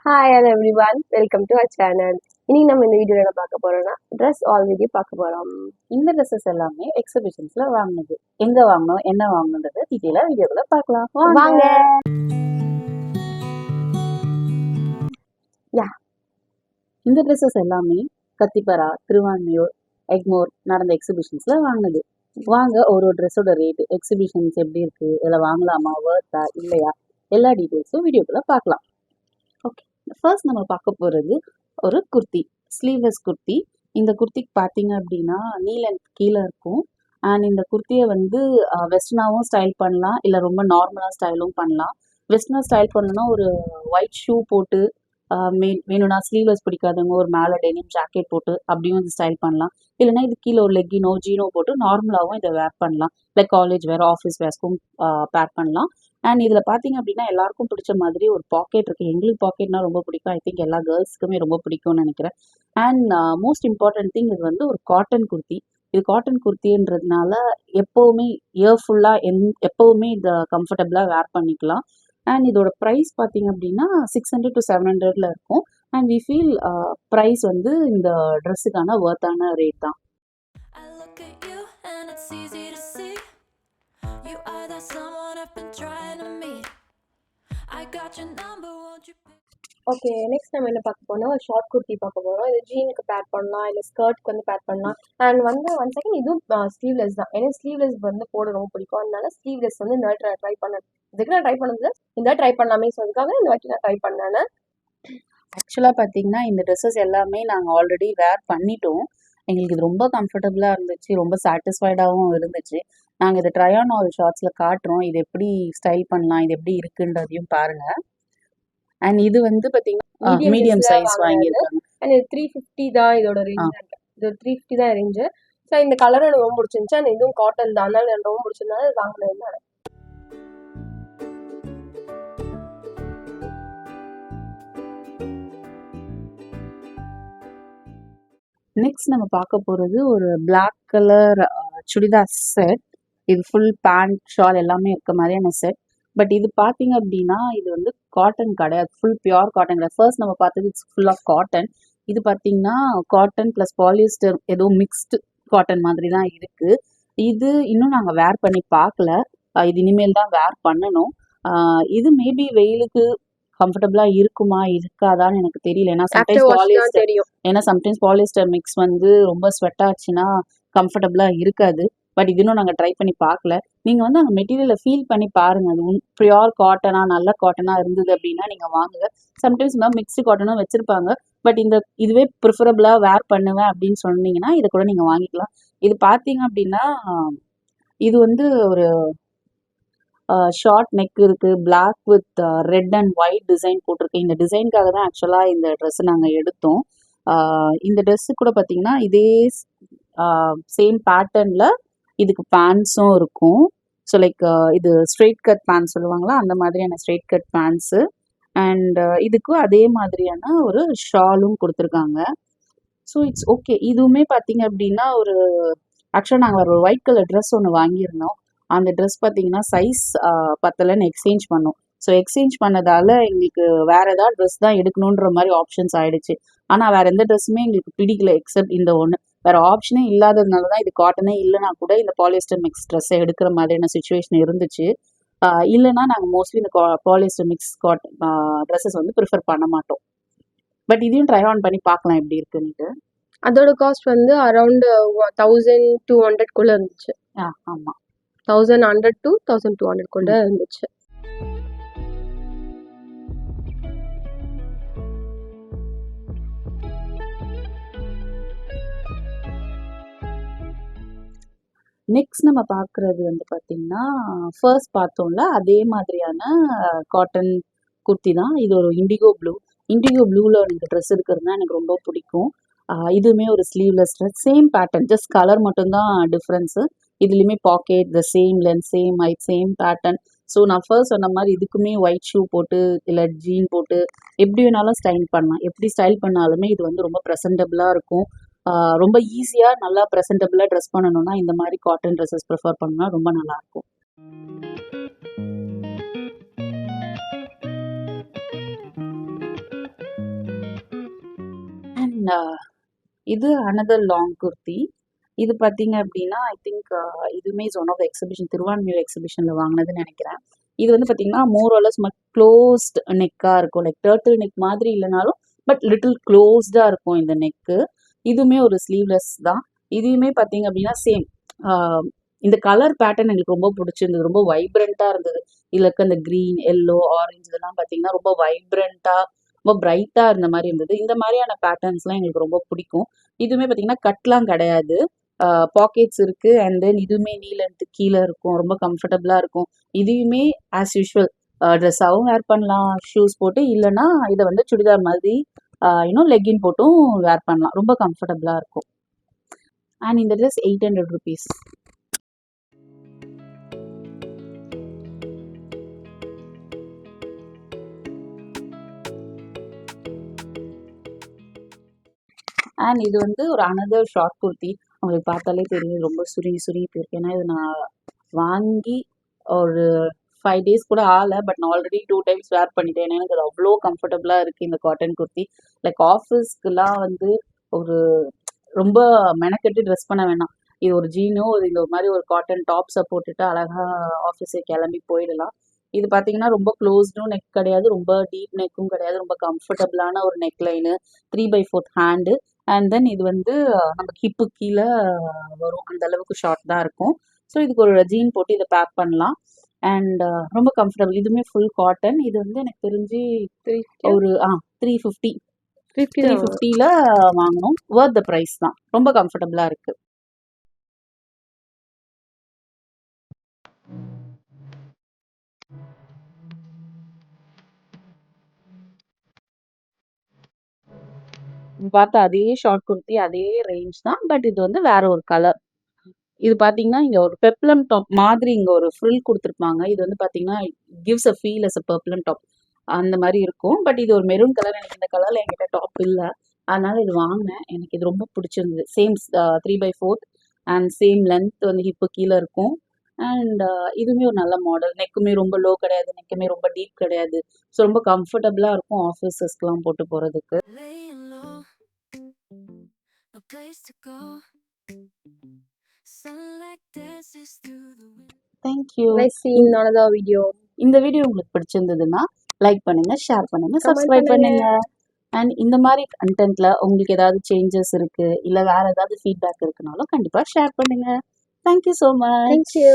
Hi hello everyone, welcome to our channel. இன்னைக்கு நம்ம இந்த வீடியோவில் என்ன பார்க்க போறோம்னா ட்ரெஸ் ஆல்ரெடி பார்க்க போறோம். இந்த ட்ரெஸ்ஸஸ் எல்லாமே எக்ஸிபிஷன்ஸ்ல வாங்கினது. எங்க வாங்கணும், என்ன வாங்கணுன்றது டீட்டெயிலா வீடியோக்குள்ள பார்க்கலாம் வாங்க. இந்த ட்ரெஸ்ஸஸ் எல்லாமே கத்திப்பரா, திருவான்மியூர், எக்மோர் நடந்த எக்ஸிபிஷன்ஸ்ல வாங்கினது. வாங்க ஒரு ட்ரெஸ்ஸோட ரேட், எக்ஸிபிஷன்ஸ் எப்படி இருக்கு, இதில் வாங்கலாமா, வர்த்தா இல்லையா, எல்லா டீட்டெயில்ஸும் வீடியோக்குள்ள பார்க்கலாம். ஓகே, ஃபர்ஸ்ட் நம்ம பார்க்க போகிறது ஒரு குர்த்தி, ஸ்லீவ்லெஸ் குர்த்தி. இந்த குர்த்திக்கு பார்த்தீங்க அப்படின்னா நீ லென்த் கீழே இருக்கும். அண்ட் இந்த குர்த்தியை வந்து வெஸ்டர்னாகவும் ஸ்டைல் பண்ணலாம், இல்லை ரொம்ப நார்மலாக ஸ்டைலும் பண்ணலாம். வெஸ்டர்னாக ஸ்டைல் பண்ணணும்னா ஒரு ஒயிட் ஷூ போட்டு வேணும்னா ஸ்லீவ்லெஸ் பிடிக்காதவங்க ஒரு மேலே டெனிம் ஜாக்கெட் போட்டு அப்படியும் வந்து ஸ்டைல் பண்ணலாம். இல்லைன்னா இது கீழே ஒரு லெக்கினோ ஜீனோ போட்டு நார்மலாகவும் இதை வேர் பண்ணலாம். லைக் காலேஜ் வேர், ஆஃபீஸ் வேர்ஸ்க்கும் பேர் பண்ணலாம். அண்ட் இதில் பார்த்தீங்க அப்படின்னா எல்லாருக்கும் பிடிச்ச மாதிரி ஒரு பாக்கெட் இருக்குது. எங்களுக்கு பாக்கெட்னா ரொம்ப பிடிக்கும். ஐ திங்க் எல்லா கேர்ள்ஸ்க்குமே ரொம்ப பிடிக்கும்னு நினைக்கிறேன். அண்ட் மோஸ்ட் இம்பார்ட்டன்ட் திங், இது வந்து ஒரு காட்டன் குர்த்தி. இது காட்டன் குர்த்தின்றதுனால எப்போவுமே இயர் ஃபுல்லாக எப்போவுமே இதை கம்ஃபர்டபுளாக வேர் பண்ணிக்கலாம். அண்ட் இதோட ப்ரைஸ் பார்த்தீங்க அப்படின்னா 600 to 700 இருக்கும். அண்ட் வி ஃபீல் ப்ரைஸ் வந்து இந்த ட்ரெஸ்ஸுக்கான ஒர்த்தான ரேட் தான். ஓகே, நெக்ஸ்ட் நம்ம என்ன பார்க்க போறோம்னா ஒரு ஷார்ட் குர்த்தி பார்க்க போறோம். இது ஜீனுக்கு பேர் பண்ணலாம், இல்லை ஸ்கர்ட்க்கு வந்து பேர் பண்ணலாம். அண்ட் வந்து ஒன் செகண்ட், இதுவும் ஸ்லீவ்லெஸ் தான். ஏன்னா ஸ்லீவ்லெஸ் வந்து போட ரொம்ப பிடிக்கும். அதனால ஸ்லீவ்லெஸ் வந்து இந்த ட்ரை பண்ணேன். இதுக்கு நான் ட்ரை பண்ணது இந்த ட்ரை பண்ணலாமே சொல்லிருக்காங்க. இந்த வாட்டி நான் ட்ரை பண்ணேன். ஆக்சுவலாக பார்த்தீங்கன்னா இந்த ட்ரெஸ்ஸஸ் எல்லாமே நாங்கள் ஆல்ரெடி வேர் பண்ணிட்டோம். எங்களுக்கு இது ரொம்ப கம்ஃபர்டபுளாக இருந்துச்சு, ரொம்ப சாட்டிஸ்ஃபைடாகவும் இருந்துச்சு. நாங்கள் இதை ட்ரை ஆன் ஆல் ஷார்ட்ஸில் காட்டுறோம். இது எப்படி ஸ்டைல் பண்ணலாம், இது எப்படி இருக்குன்றதையும் பாருங்கள். அண்ட் இது வந்து பார்த்தீங்கன்னா மீடியம் சைஸ் வாங்கியிருக்காங்க. அண்ட் இது 350 தான் இதோட ரேஞ்ச். இது 350 தான் ரேஞ்சு. ஸோ இந்த கலரும் எனக்கு ரொம்ப பிடிச்சிருந்துச்சு. அண்ட் இதுவும் காட்டன் தான், அதனால எனக்கு ரொம்ப பிடிச்சிருந்தாலும் இது வாங்கினது தான். நெக்ஸ்ட் நம்ம பார்க்க போகிறது ஒரு பிளாக் கலர் சுடிதார் செட். இது ஃபுல் பேண்ட் ஷால் எல்லாமே இருக்க மாதிரியான செட். பட் இது பார்த்தீங்க அப்படின்னா இது வந்து காட்டன் கிடையாது, ஃபுல் பியோர் காட்டன் கிடையாது. ஃபர்ஸ்ட் நம்ம பார்த்தது இட்ஸ் ஃபுல் ஆஃப் காட்டன். இது பார்த்தீங்கன்னா காட்டன் ப்ளஸ் பாலிஸ்டர் ஏதோ மிக்ஸ்டு காட்டன் மாதிரி தான் இருக்குது. இது இன்னும் நாங்கள் வேர் பண்ணி பார்க்கல. இது இனிமேல் தான் வேர் பண்ணணும். இது மேபி வெயிலுக்கு கம்ஃபர்டபுளாக இருக்குமா இருக்காதான்னு எனக்கு தெரியல. ஏன்னா சம்டைம்ஸ் பாலிஸ்டர் மிக்ஸ் வந்து ரொம்ப ஸ்வெட் ஆச்சுன்னா கம்ஃபர்டபுளாக இருக்காது. பட் இது இன்னும் நாங்கள் ட்ரை பண்ணி பார்க்கல. நீங்கள் வந்து அந்த மெட்டீரியலை ஃபீல் பண்ணி பாருங்கள். அது பியோர் காட்டனாக நல்ல காட்டனாக இருந்தது அப்படின்னா நீங்கள் வாங்குங்க. சம்டைம்ஸ் மிக்ஸ்டு காட்டனும் வச்சுருப்பாங்க. பட் இதுவே ப்ரிஃபரபுளாக வேர் பண்ணுவேன் அப்படின்னு சொன்னீங்கன்னா இதை கூட நீங்கள் வாங்கிக்கலாம். இது பார்த்தீங்க அப்படின்னா இது வந்து ஒரு ஷார்ட் நெக் இருக்குது, black with red and white design போட்டிருக்கு. இந்த டிசைனுக்காக தான் ஆக்சுவலாக இந்த ட்ரெஸ்ஸை நாங்கள் எடுத்தோம். இந்த ட்ரெஸ்ஸு கூட பார்த்தீங்கன்னா இதே சேம் பேட்டர்னில் இதுக்கு பேண்ட்ஸும் இருக்கும். ஸோ லைக் இது ஸ்ட்ரெயிட் கட் பேண்ட்ஸ் சொல்லுவாங்களா, அந்த மாதிரியான ஸ்ட்ரெயிட் கட் பேண்ட்ஸு. அண்ட் இதுக்கும் அதே மாதிரியான ஒரு ஷாலும் கொடுத்துருக்காங்க. So it's okay. இதுவுமே பார்த்தீங்க அப்படின்னா ஒரு ஆக்சுவலாக நாங்கள் ஒரு ஒயிட் கலர் ட்ரெஸ் ஒன்று வாங்கியிருந்தோம். அந்த ட்ரெஸ் பார்த்தீங்கன்னா சைஸ் பத்தலைன்னு எக்ஸ்சேஞ்ச் பண்ணோம். ஸோ எக்ஸ்சேஞ்ச் பண்ணதால் எங்களுக்கு வேறு ஏதாவது ட்ரெஸ் தான் எடுக்கணுன்ற மாதிரி ஆப்ஷன்ஸ் ஆகிடுச்சு. ஆனால் வேறு எந்த ட்ரெஸ்ஸுமே எங்களுக்கு பிடிக்கல எக்ஸப்ட் இந்த ஒன்று. வேறு ஆப்ஷனே இல்லாததுனால தான், இது காட்டனே இல்லைனா கூட இந்த பாலிஸ்டர் மிக்ஸ் ட்ரெஸ்ஸை எடுக்கிற மாதிரியான சுச்சுவேஷன் இருந்துச்சு. இல்லைனா நாங்கள் மோஸ்ட்லி இந்த பாலிஸ்டர் மிக்ஸ் ட்ரெஸ்ஸஸ் வந்து ப்ரிஃபர் பண்ண மாட்டோம். பட் இதையும் ட்ரை ஆன் பண்ணி பார்க்கலாம் எப்படி இருக்குன்ட்டு. அதோட காஸ்ட் வந்து அரௌண்ட் 1200 இருந்துச்சு. ஆமாம், 1100 to 1200 இருந்துச்சு. நெக்ஸ்ட் நம்ம பார்க்குறது வந்து பார்த்திங்கன்னா ஃபர்ஸ்ட் பார்த்தோம்ல அதே மாதிரியான காட்டன் குர்த்தி தான். இது ஒரு இண்டிகோ ப்ளூவில் எனக்கு ட்ரெஸ் இருக்கிறதுனா எனக்கு ரொம்ப பிடிக்கும். இதுவுமே ஒரு sleeveless dress, same pattern, just colour மட்டும்தான் டிஃப்ரென்ஸு. இதுலேயுமே pocket, the same length, same height, same pattern. So நான் ஃபர்ஸ்ட் சொன்ன மாதிரி இதுக்குமே ஒயிட் ஷூ போட்டு இல்லை ஜீன் போட்டு எப்படி வேணாலும் ஸ்டைல் பண்ணலாம். எப்படி ஸ்டைல் பண்ணாலுமே இது வந்து ரொம்ப ப்ரெசன்டபுளாக இருக்கும். ரொம்ப ஈஸியாக நல்லா ப்ரெசன்டபுளாக ட்ரெஸ் பண்ணணும்னா இந்த மாதிரி காட்டன் ட்ரெஸ்ஸஸ் ப்ரிஃபர் பண்ணால் ரொம்ப நல்லாயிருக்கும். அண்ட் இது another லாங் குர்த்தி. இது பார்த்தீங்க அப்படின்னா ஐ திங்க் இதுவுமே is one of the exhibition, Thiruvanmiyur எக்ஸிபிஷனில் வாங்கினதுன்னு நினைக்கிறேன். இது வந்து பார்த்தீங்கன்னா மோர் ஆர்லஸ் க்ளோஸ்ட் நெக்காக இருக்கும், லைக் டர்ட்டில் நெக் மாதிரி இல்லைனாலும் பட் லிட்டில் க்ளோஸ்டாக இருக்கும் இந்த நெக்கு. இதுவுமே ஒரு ஸ்லீவ்லெஸ் தான். இதையுமே பார்த்தீங்க அப்படின்னா சேம். இந்த கலர் பேட்டர்ன் எனக்கு ரொம்ப பிடிச்சிருந்தது, ரொம்ப வைப்ரண்ட்டாக இருந்தது. இதில் இருக்க இந்த க்ரீன், எல்லோ, ஆரஞ்சு இதெல்லாம் பார்த்தீங்கன்னா ரொம்ப வைப்ரண்ட்டாக ரொம்ப பிரைட்டாக இருந்த மாதிரி இருந்தது. இந்த மாதிரியான பேட்டர்ன்ஸ்லாம் எங்களுக்கு ரொம்ப பிடிக்கும். இதுவுமே பார்த்தீங்கன்னா கட்லாம் கிடையாது, பாக்கெட்ஸ் இருக்கு. அண்ட் தென் இதுவுமே நீ லென்த் கீழே இருக்கும், ரொம்ப கம்ஃபர்டபுளாக இருக்கும். இதையுமே ஆஸ் யூஷுவல் ட்ரெஸ்ஸாகவும் வேர் பண்ணலாம் ஷூஸ் போட்டு, இல்லைன்னா இதை வந்து சுடிதார் மாதிரி இன்னும் லெக்கின் போட்டும் வேர் பண்ணலாம், ரொம்ப கம்ஃபர்டபுளாக இருக்கும். அண்ட் இந்த ட்ரெஸ் 800 rupees. அண்ட் இது வந்து ஒரு அனதர் ஷார்ட் குர்த்தி. உங்களுக்கு பார்த்தாலே தெரியும் ரொம்ப சுருங்கி சுருங்கி போயிருக்கு. ஏன்னா இது நான் வாங்கி ஒரு 5 days கூட ஆகலை, பட் நான் ஆல்ரெடி 2 times வேர் பண்ணிட்டேன். ஏன்னா எனக்கு அது அவ்வளோ கம்ஃபர்டபுளாக இருக்குது இந்த காட்டன் குர்த்தி. லைக் ஆஃபீஸ்க்குலாம் வந்து ஒரு ரொம்ப மெனக்கெட்டு ட்ரெஸ் பண்ண வேணாம். இது ஒரு ஜீனோ இந்த ஒரு மாதிரி ஒரு காட்டன் டாப்ஸை போட்டுட்டு அழகாக ஆஃபீஸுக்கு கிளம்பி போயிடலாம். இது பார்த்தீங்கன்னா ரொம்ப க்ளோஸ்டும் நெக் கிடையாது, ரொம்ப டீப் நெக்கும் கிடையாது, ரொம்ப கம்ஃபர்டபுளான ஒரு neck line, 3/4 hand. And then இது வந்து நமக்கு ஹிப்பு கீழே வரும், அந்த அளவுக்கு ஷார்ட் தான் இருக்கும். ஸோ இதுக்கு ஒரு ஜீன் போட்டு இதை பேக் பண்ணலாம். அண்ட் ரொம்ப கம்ஃபர்டபுள். இதுவுமே ஃபுல் காட்டன். இது வந்து எனக்கு தெரிஞ்சு ஒரு 350 350ல வாங்கணும். வர்த் த ப்ரைஸ் தான், ரொம்ப கம்ஃபர்டபுளாக இருக்கு. பார்த்தா அதே ஷார்ட் குர்த்தி அதே ரேஞ்ச் தான், பட் இது வந்து வேற ஒரு கலர். இது பார்த்தீங்கன்னா இங்கே ஒரு பெப்ளம் டாப் மாதிரி இங்கே ஒரு ஃப்ரில் கொடுத்துருப்பாங்க. இது வந்து பார்த்தீங்கன்னா gives a feel as a peplum top அந்த மாதிரி இருக்கும். பட் இது ஒரு மெரூன் கலர். எனக்கு இந்த கலரில் என்கிட்ட டாப் இல்லை, அதனால இது வாங்கினேன். எனக்கு இது ரொம்ப பிடிச்சிருந்தது. சேம் 3/4 அண்ட் சேம் லென்த் வந்து ஹிப்பு கீழே இருக்கும். அண்ட் இதுவுமே ஒரு நல்ல மாடல். நெக்குமே ரொம்ப லோ கிடையாது, நெக்குமே ரொம்ப டீப் கிடையாது. ஸோ ரொம்ப கம்ஃபர்டபுளாக இருக்கும் ஆஃபீஸஸ்க்கெலாம் போட்டு போகிறதுக்கு. Thank you. Let's see in another video. இந்த வீடியோ உங்களுக்கு பிடிச்சிருந்ததுன்னா லைக் பண்ணுங்க, ஷேர் பண்ணுங்க, Comment சப்ஸ்கிரைப் பண்ணுங்க. பண்ணுங்க. அண்ட் இந்த மாதிரி கண்டென்ட்ல உங்களுக்கு ஏதாவது சேஞ்சஸ் இருக்கு, இல்லை வேற ஏதாவது ஃபீட்பேக் இருக்குனாலும் கண்டிப்பாக ஷேர் பண்ணுங்க. Thank you so much. Thank you.